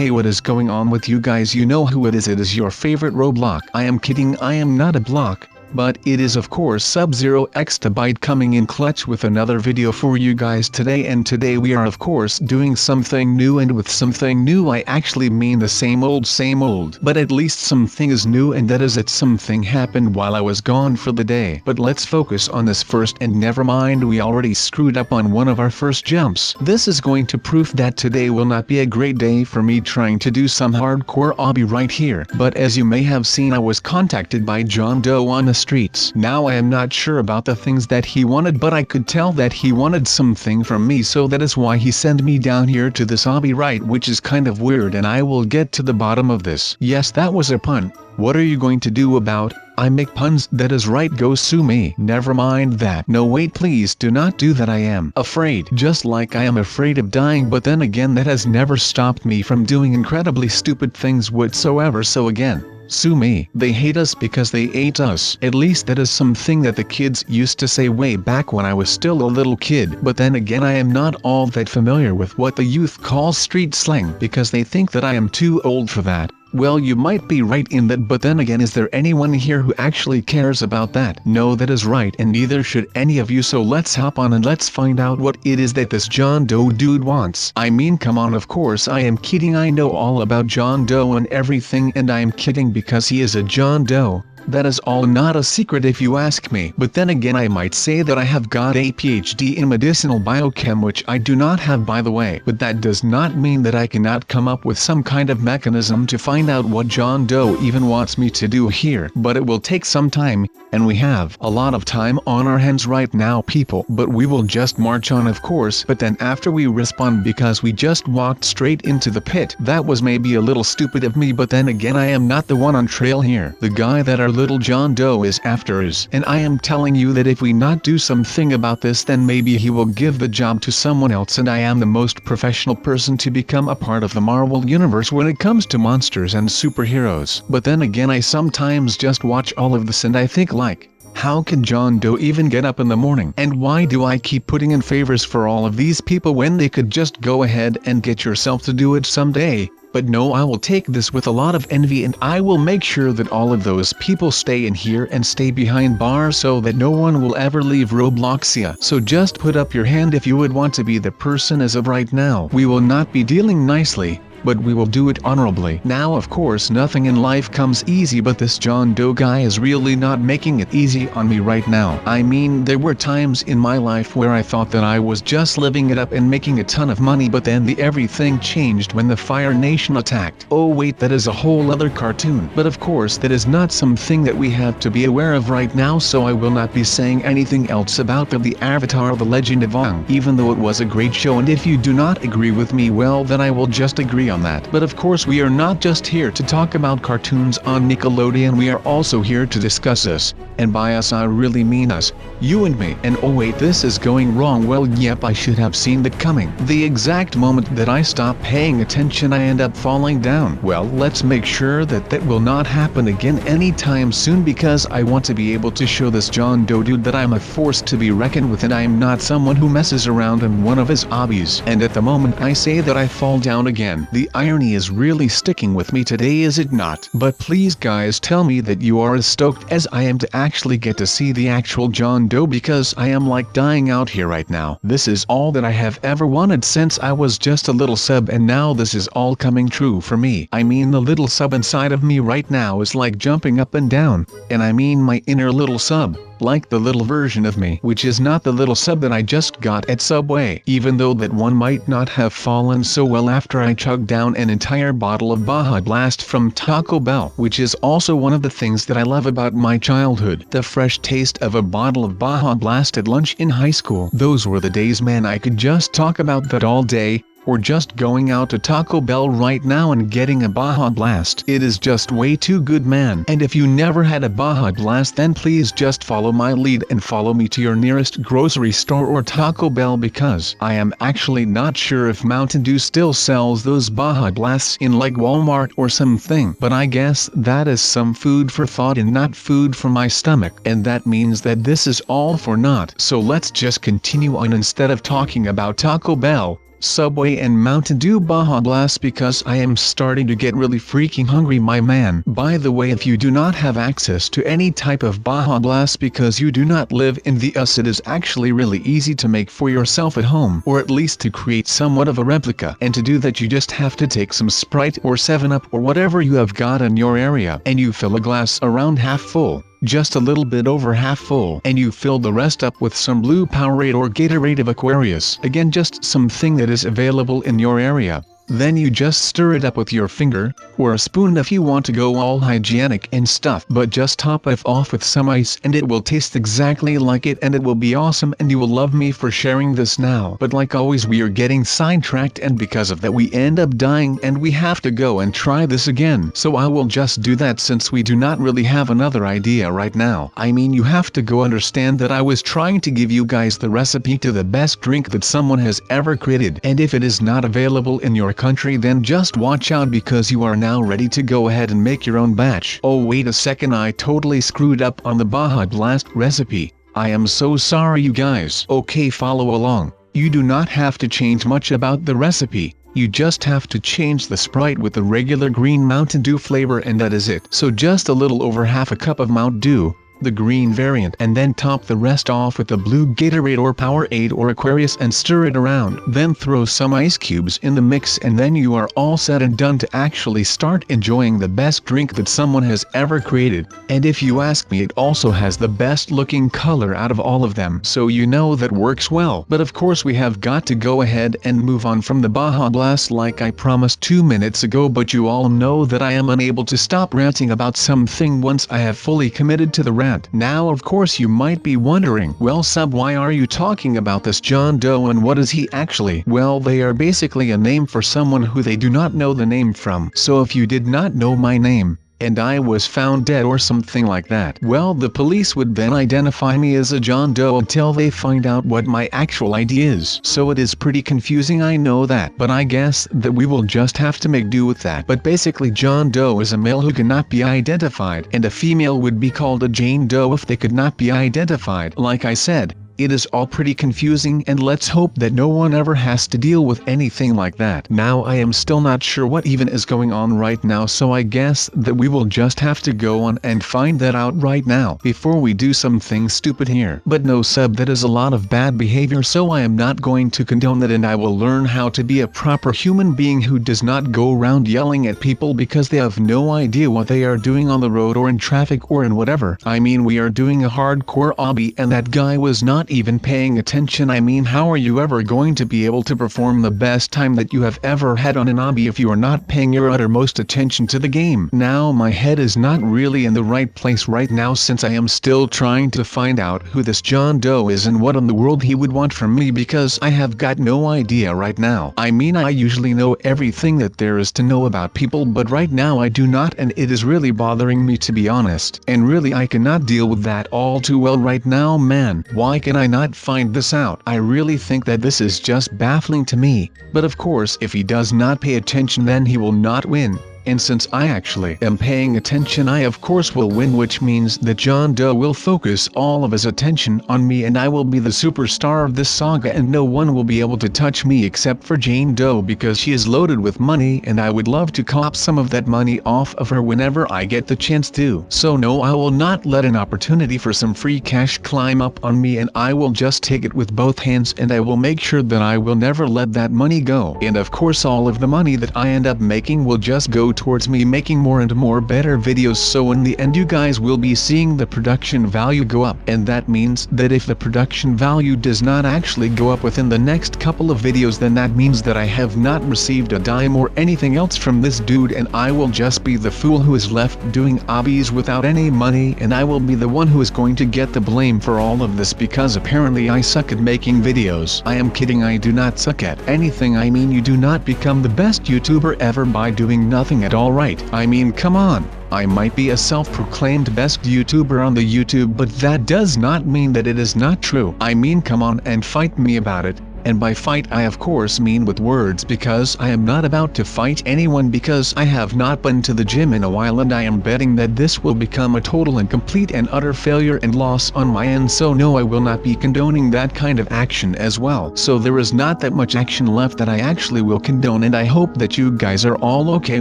Hey, what is going on with you guys? You know who it is your favorite Roblox. I am kidding, I am not a block. But it is of course SubZeroExtabyte coming in clutch with another video for you guys today, and today we are of course doing something new, and with something new I actually mean the same old, but at least something is new, and that is that something happened while I was gone for the day. But let's focus on this first, and never mind, we already screwed up on one of our first jumps. This is going to prove that today will not be a great day for me trying to do some hardcore obby right here. But as you may have seen, I was contacted by John Doe on the streets. Now I am not sure about the things that he wanted, but I could tell that he wanted something from me, so that is why he sent me down here to this obby, right, which is kind of weird, and I will get to the bottom of this. Yes, that was a pun. What are you going to do about? I make puns, that is right, go sue me. Never mind that. No wait, please do not do that. I am afraid, just like I am afraid of dying, but then again that has never stopped me from doing incredibly stupid things whatsoever, so again, sue me. They hate us because they ate us. At least that is something that the kids used to say way back when I was still a little kid. But then again, I am not all that familiar with what the youth calls street slang, because they think that I am too old for that. Well, you might be right in that, but then again, is there anyone here who actually cares about that? No, that is right, and neither should any of you, so let's hop on and let's find out what it is that this John Doe dude wants. I mean, come on, of course I am kidding, I know all about John Doe and everything, and I am kidding because he is a John Doe. That is all not a secret if you ask me. But then again, I might say that I have got a PhD in medicinal biochem, which I do not have, by the way. But that does not mean that I cannot come up with some kind of mechanism to find out what John Doe even wants me to do here. But it will take some time, and we have a lot of time on our hands right now, people. But we will just march on, of course. But then after we respawn, because we just walked straight into the pit. That was maybe a little stupid of me, but then again, I am not the one on trail here. The guy that our little John Doe is after is, and I am telling you that if we not do something about this, then maybe he will give the job to someone else, and I am the most professional person to become a part of the Marvel universe when it comes to monsters and superheroes. But then again, I sometimes just watch all of this and I think like, how can John Doe even get up in the morning? And why do I keep putting in favors for all of these people when they could just go ahead and get yourself to do it someday? But no, I will take this with a lot of envy, and I will make sure that all of those people stay in here and stay behind bars so that no one will ever leave Robloxia. So just put up your hand if you would want to be the person as of right now. We will not be dealing nicely, but we will do it honorably. Now of course nothing in life comes easy, but this John Doe guy is really not making it easy on me right now. I mean, there were times in my life where I thought that I was just living it up and making a ton of money, but then everything changed when the Fire Nation attacked. Oh wait, that is a whole other cartoon. But of course that is not something that we have to be aware of right now, so I will not be saying anything else about the Avatar: The Legend of Aang, even though it was a great show, and if you do not agree with me, well then I will just agree on that. But of course we are not just here to talk about cartoons on Nickelodeon, we are also here to discuss us, and by us I really mean us, you and me. And oh wait, this is going wrong. Well yep, I should have seen that coming. The exact moment that I stop paying attention, I end up falling down. Well, let's make sure that that will not happen again anytime soon, because I want to be able to show this John Doe dude that I'm a force to be reckoned with, and I am not someone who messes around in one of his hobbies. And at the moment I say that I fall down again. The irony is really sticking with me today, is it not? But please guys, tell me that you are as stoked as I am to actually get to see the actual John Doe, because I am like dying out here right now. This is all that I have ever wanted since I was just a little sub, and now this is all coming true for me. I mean, the little sub inside of me right now is like jumping up and down, and I mean my inner little sub, like the little version of me, which is not the little sub that I just got at Subway, even though that one might not have fallen so well after I chugged down an entire bottle of Baja Blast from Taco Bell, which is also one of the things that I love about my childhood. The fresh taste of a bottle of Baja Blast at lunch in high school. Those were the days, man. I could just talk about that all day. Or just going out to Taco Bell right now and getting a Baja Blast. It is just way too good, man. And if you never had a Baja Blast, then please just follow my lead and follow me to your nearest grocery store or Taco Bell, because I am actually not sure if Mountain Dew still sells those Baja Blasts in like Walmart or something. But I guess that is some food for thought and not food for my stomach. And that means that this is all for naught. So let's just continue on. Instead of talking about Taco Bell, Subway and Mountain Dew Baja Blast because I am starting to get really freaking hungry, my man. By the way, if you do not have access to any type of Baja Blast because you do not live in the US, it is actually really easy to make for yourself at home, or at least to create somewhat of a replica. And to do that you just have to take some Sprite or 7-Up or whatever you have got in your area, and you fill a glass around half full, just a little bit over half full, and you fill the rest up with some blue Powerade or Gatorade of Aquarius. Again, just something that is available in your area. Then you just stir it up with your finger, or a spoon if you want to go all hygienic and stuff, but just top it off with some ice and it will taste exactly like it, and it will be awesome, and you will love me for sharing this now. But like always, we are getting sidetracked, and because of that we end up dying and we have to go and try this again. So I will just do that since we do not really have another idea right now. I mean, you have to go understand that I was trying to give you guys the recipe to the best drink that someone has ever created, and if it is not available in your country, then just watch out because you are now ready to go ahead and make your own batch. Oh wait a second, I totally screwed up on the Baja Blast recipe. I am so sorry you guys. Okay, follow along. You do not have to change much about the recipe. You just have to change the Sprite with the regular green Mountain Dew flavor, and that is it. So just a little over half a cup of Mountain Dew, the green variant, and then top the rest off with the blue Gatorade or Powerade or Aquarius and stir it around. Then throw some ice cubes in the mix, and then you are all set and done to actually start enjoying the best drink that someone has ever created. And if you ask me, it also has the best looking color out of all of them, so you know that works well. But of course we have got to go ahead and move on from the Baja Blast like I promised 2 minutes ago, but you all know that I am unable to stop ranting about something once I have fully committed to the rant. Now of course you might be wondering, well Sub, why are you talking about this John Doe and what is he actually? Well, they are basically a name for someone who they do not know the name from. So if you did not know my name, and I was found dead or something like that, well, the police would then identify me as a John Doe until they find out what my actual ID is. So it is pretty confusing, I know that, but I guess that we will just have to make do with that. But basically John Doe is a male who cannot be identified, and a female would be called a Jane Doe if they could not be identified. Like I said, it is all pretty confusing, and let's hope that no one ever has to deal with anything like that. Now I am still not sure what even is going on right now, so I guess that we will just have to go on and find that out right now before we do something stupid here. But no Sub, that is a lot of bad behavior, so I am not going to condone that, and I will learn how to be a proper human being who does not go around yelling at people because they have no idea what they are doing on the road or in traffic or in whatever. I mean, we are doing a hardcore obby and that guy was not even paying attention. I mean, how are you ever going to be able to perform the best time that you have ever had on an obby if you are not paying your uttermost attention to the game? Now my head is not really in the right place right now, since I am still trying to find out who this John Doe is and what in the world he would want from me, because I have got no idea right now. I mean, I usually know everything that there is to know about people, but right now I do not, and it is really bothering me, to be honest. And really I cannot deal with that all too well right now, man. Why can I not find this out? I really think that this is just baffling to me. But of course, if he does not pay attention, then he will not win. And since I actually am paying attention, I of course will win, which means that John Doe will focus all of his attention on me, and I will be the superstar of this saga, and no one will be able to touch me except for Jane Doe, because she is loaded with money and I would love to cop some of that money off of her whenever I get the chance to. So no, I will not let an opportunity for some free cash climb up on me, and I will just take it with both hands, and I will make sure that I will never let that money go. And of course all of the money that I end up making will just go towards me making more and more better videos, so in the end you guys will be seeing the production value go up. And that means that if the production value does not actually go up within the next couple of videos, then that means that I have not received a dime or anything else from this dude, and I will just be the fool who is left doing obbies without any money, and I will be the one who is going to get the blame for all of this, because apparently I suck at making videos. I am kidding, I do not suck at anything. I mean, you do not become the best YouTuber ever by doing nothing at all, right? I mean, come on. I might be a self-proclaimed best YouTuber on the YouTube, but that does not mean that it is not true. I mean, come on and fight me about it. And by fight I of course mean with words, because I am not about to fight anyone, because I have not been to the gym in a while and I am betting that this will become a total and complete and utter failure and loss on my end, so no, I will not be condoning that kind of action as well. So there is not that much action left that I actually will condone, and I hope that you guys are all okay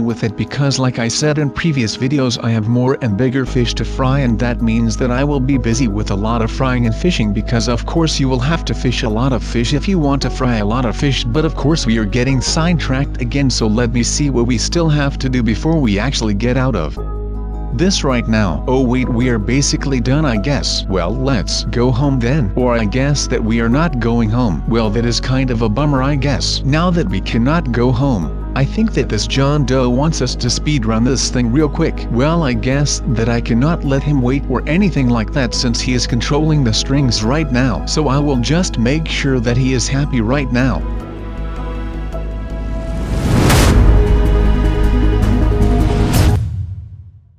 with it, because like I said in previous videos, I have more and bigger fish to fry, and that means that I will be busy with a lot of frying and fishing, because of course you will have to fish a lot of fish if you want to fry a lot of fish. But of course we are getting sidetracked again, so let me see what we still have to do before we actually get out of this right now. Oh wait, we are basically done, I guess. Well, let's go home then. Or I guess that we are not going home. Well, that is kind of a bummer, I guess. Now that we cannot go home, I think that this John Doe wants us to speedrun this thing real quick. Well, I guess that I cannot let him wait or anything like that, since he is controlling the strings right now. So I will just make sure that he is happy right now.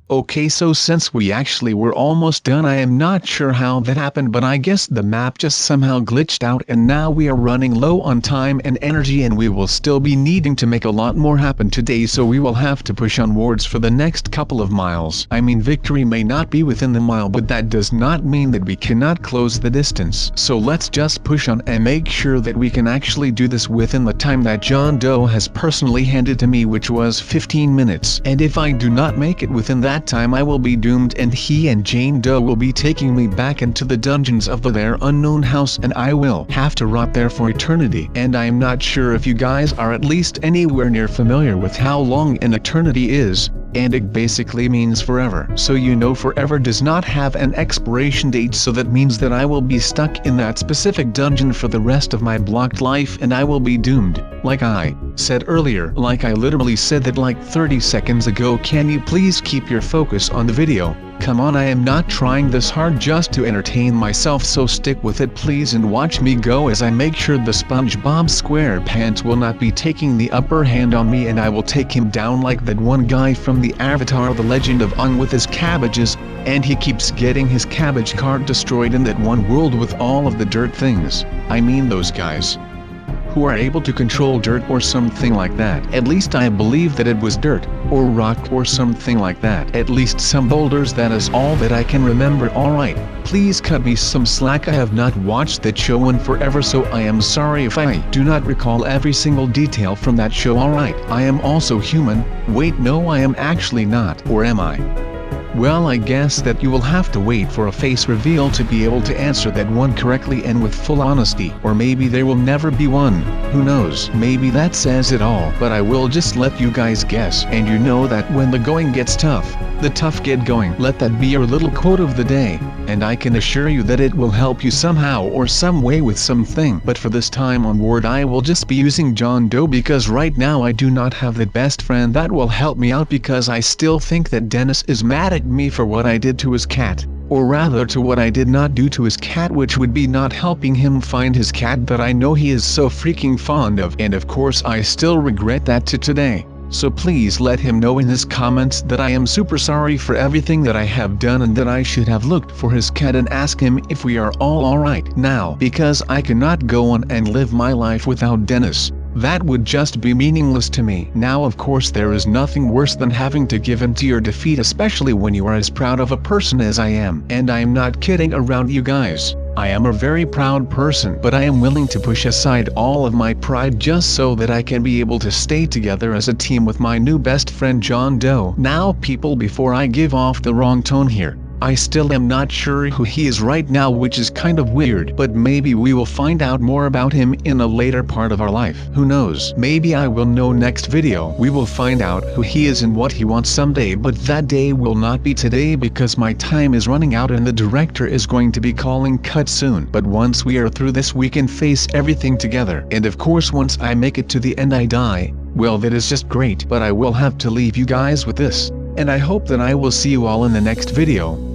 Okay, so since we actually were almost done, I am not sure how that happened, but I guess the map just somehow glitched out, and now we are running low on time and energy, and we will still be needing to make a lot more happen today, so we will have to push onwards for the next couple of miles. I mean, victory may not be within the mile, but that does not mean that we cannot close the distance. So let's just push on and make sure that we can actually do this within the time that John Doe has personally handed to me, which was 15 minutes. And if I do not make it within that time, I will be doomed, and he and Jane Doe will be taking me back into the dungeons of their unknown house, and I will have to rot there for eternity. And I am not sure if you guys are at least anywhere near familiar with how long an eternity is, and it basically means forever. So you know, forever does not have an expiration date, so that means that I will be stuck in that specific dungeon for the rest of my blocked life, and I will be doomed. Like I said earlier, like I literally said that like 30 seconds ago. Can you please keep your focus on the video? Come on, I am not trying this hard just to entertain myself, so stick with it please and watch me go as I make sure the SpongeBob SquarePants will not be taking the upper hand on me, and I will take him down like that one guy from the Avatar The Legend of Aang with his cabbages, and he keeps getting his cabbage cart destroyed in that one world with all of the dirt things. I mean those guys who are able to control dirt or something like that. At least I believe that it was dirt, or rock or something like that. At least some boulders, that is all that I can remember. Alright, please cut me some slack, I have not watched that show in forever, so I am sorry if I do not recall every single detail from that show. Alright, I am also human. Wait, no, I am actually not. Or am I? Well, I guess that you will have to wait for a face reveal to be able to answer that one correctly and with full honesty. Or maybe there will never be one. Who knows? Maybe that says it all. But I will just let you guys guess. And you know that when the going gets tough, the tough get going. Let that be your little quote of the day. And I can assure you that it will help you somehow or some way with something. But for this time onward, I will just be using John Doe, because right now I do not have the best friend that will help me out, because I still think that Dennis is mad at me for what I did to his cat. Or rather, to what I did not do to his cat, which would be not helping him find his cat that I know he is so freaking fond of. And of course I still regret that to today. So please let him know in his comments that I am super sorry for everything that I have done, and that I should have looked for his cat and ask him if we are all alright now, because I cannot go on and live my life without Dennis. That would just be meaningless to me. Now of course there is nothing worse than having to give in to your defeat, especially when you are as proud of a person as I am. And I am not kidding around, you guys. I am a very proud person, but I am willing to push aside all of my pride just so that I can be able to stay together as a team with my new best friend John Doe. Now people, before I give off the wrong tone here, I still am not sure who he is right now, which is kind of weird, but maybe we will find out more about him in a later part of our life. Who knows? Maybe I will know next video. We will find out who he is and what he wants someday, but that day will not be today, because my time is running out and the director is going to be calling cut soon. But once we are through this, we can face everything together. And of course once I make it to the end I die, well, that is just great. But I will have to leave you guys with this, and I hope that I will see you all in the next video.